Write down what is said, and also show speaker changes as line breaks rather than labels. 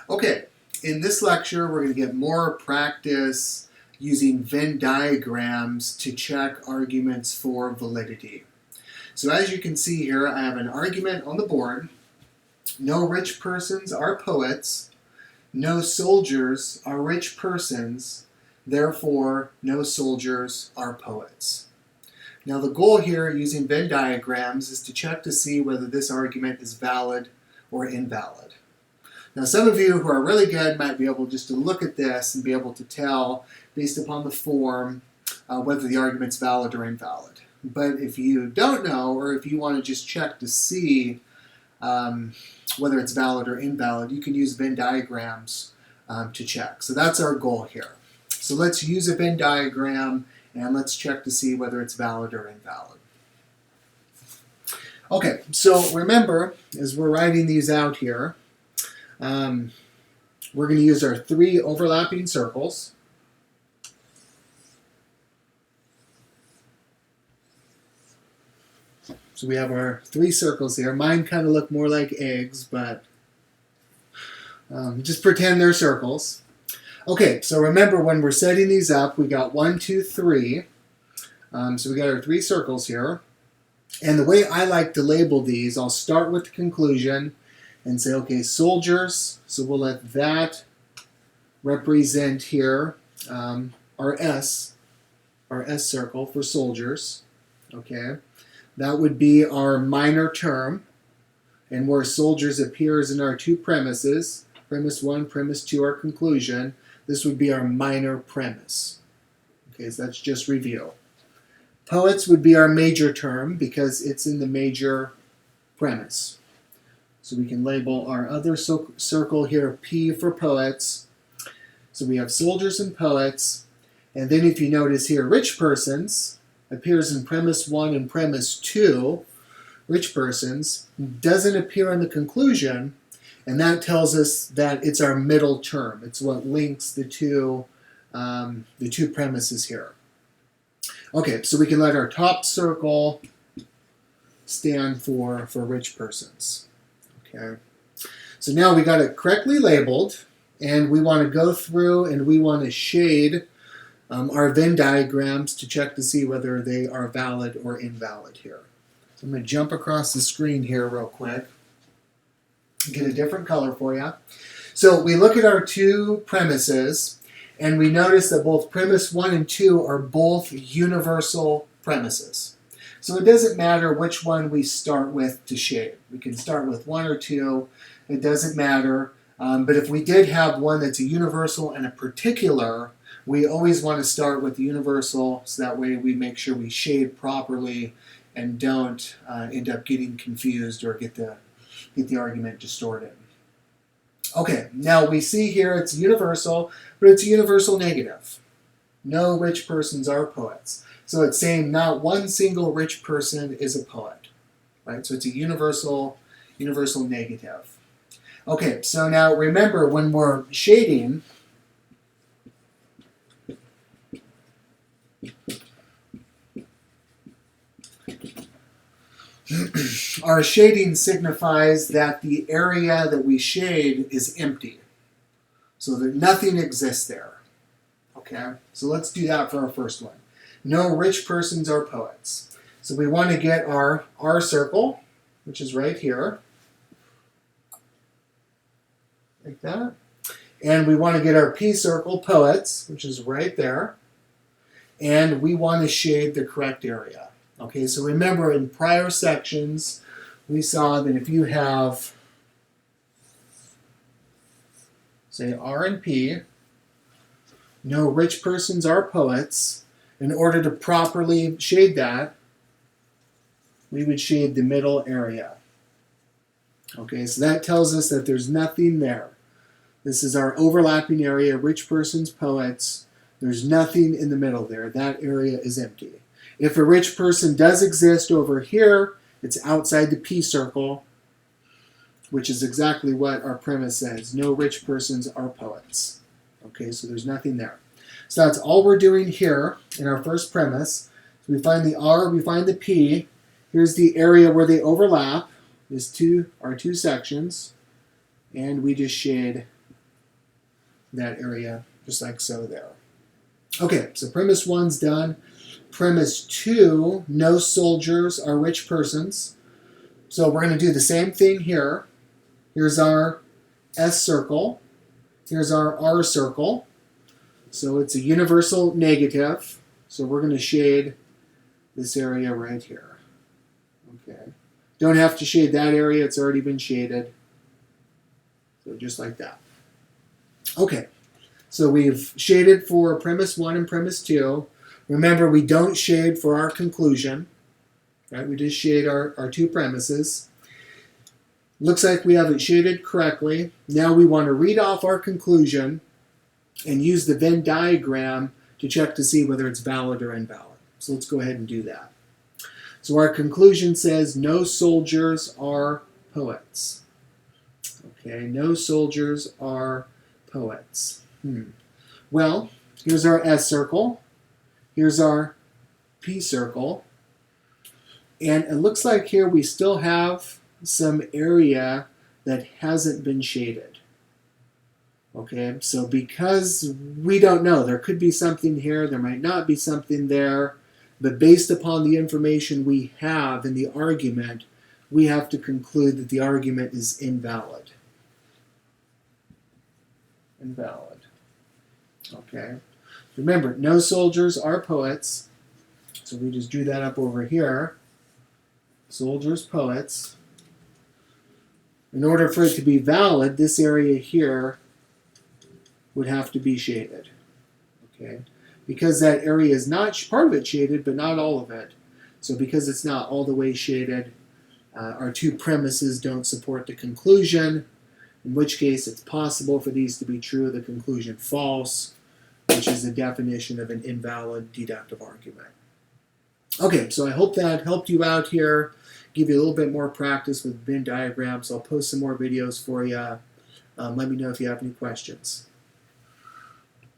Okay, in this lecture, we're going to get more practice using Venn diagrams to check arguments for validity. So as you can see here, I have an argument on the board. No rich persons are poets. No soldiers are rich persons. Therefore, no soldiers are poets. Now the goal here using Venn diagrams is to check to see whether this argument is valid or invalid. Now some of you who are really good might be able just to look at this and be able to tell based upon the form whether the argument's valid or invalid. But if you don't know, or if you want to just check to see whether it's valid or invalid, you can use Venn diagrams to check. So that's our goal here. So let's use a Venn diagram and let's check to see whether it's valid or invalid. Okay, so remember, as we're writing these out here, we're going to use our three overlapping circles. So we have our three circles here. Mine kind of look more like eggs, but just pretend they're circles. Okay, so remember when we're setting these up, we got 1, 2, 3. So we got our three circles here. And the way I like to label these, I'll start with the conclusion and say, okay, soldiers. So we'll let that represent here our S circle for soldiers. Okay. That would be our minor term, and where soldiers appears in our two premises, premise 1, premise 2, our conclusion, this would be our minor premise. Okay, so that's just review. Poets would be our major term because it's in the major premise. So we can label our other circle here P for poets. So we have soldiers and poets, and then if you notice here, rich persons appears in premise 1 and premise 2, rich persons, doesn't appear in the conclusion, and that tells us that it's our middle term. It's what links the two premises here. Okay, so we can let our top circle stand for rich persons. Okay, so now we got it correctly labeled, and we want to go through and we want to shade our Venn diagrams to check to see whether they are valid or invalid here. So I'm going to jump across the screen here real quick and get a different color for you. So we look at our two premises, and we notice that both premise 1 and 2 are both universal premises. So it doesn't matter which one we start with to shade. We can start with 1 or 2. It doesn't matter. But if we did have one that's a universal and a particular, we always want to start with the universal, so that way we make sure we shade properly and don't end up getting confused or get the argument distorted. Okay, now we see here it's universal, but it's a universal negative. No rich persons are poets. So it's saying not one single rich person is a poet, right? So it's a universal negative. Okay, so now remember when we're shading, our shading signifies that the area that we shade is empty. So that nothing exists there. Okay, so let's do that for our first one. No rich persons are poets. So we want to get our R circle, which is right here. Like that. And we want to get our P circle, poets, which is right there. And we want to shade the correct area. Okay, so remember in prior sections, we saw that if you have, say, R and P, no rich persons are poets. In order to properly shade that, we would shade the middle area. Okay, so that tells us that there's nothing there. This is our overlapping area, rich persons, poets. There's nothing in the middle there. That area is empty. If a rich person does exist over here, it's outside the P circle, which is exactly what our premise says. No rich persons are poets. Okay, so there's nothing there. So that's all we're doing here in our first premise. So we find the R, we find the P. Here's the area where they overlap. There's our two sections. And we just shade that area, just like so there. Okay, so premise 1's done. Premise 2, no soldiers are rich persons. So we're going to do the same thing here. Here's our S circle. Here's our R circle. So it's a universal negative. So we're going to shade this area right here. Okay. Don't have to shade that area. It's already been shaded. So just like that. Okay. So we've shaded for premise 1 and premise 2. Remember, we don't shade for our conclusion. Right? We just shade our two premises. Looks like we have it shaded correctly. Now we want to read off our conclusion and use the Venn diagram to check to see whether it's valid or invalid. So let's go ahead and do that. So our conclusion says no soldiers are poets. Okay, no soldiers are poets. Well, here's our S circle. Here's our P circle. And it looks like here we still have some area that hasn't been shaded. Okay, so because we don't know, there could be something here, there might not be something there, but based upon the information we have in the argument, we have to conclude that the argument is invalid. Invalid. Okay. Remember, no soldiers are poets. So we just drew that up over here. Soldiers, poets. In order for it to be valid, this area here would have to be shaded. Okay. Because that area is not, part of it shaded, but not all of it. So because it's not all the way shaded, our two premises don't support the conclusion, in which case it's possible for these to be true, the conclusion false, which is the definition of an invalid deductive argument. Okay, so I hope that helped you out here, give you a little bit more practice with Venn diagrams. I'll post some more videos for you. Let me know if you have any questions.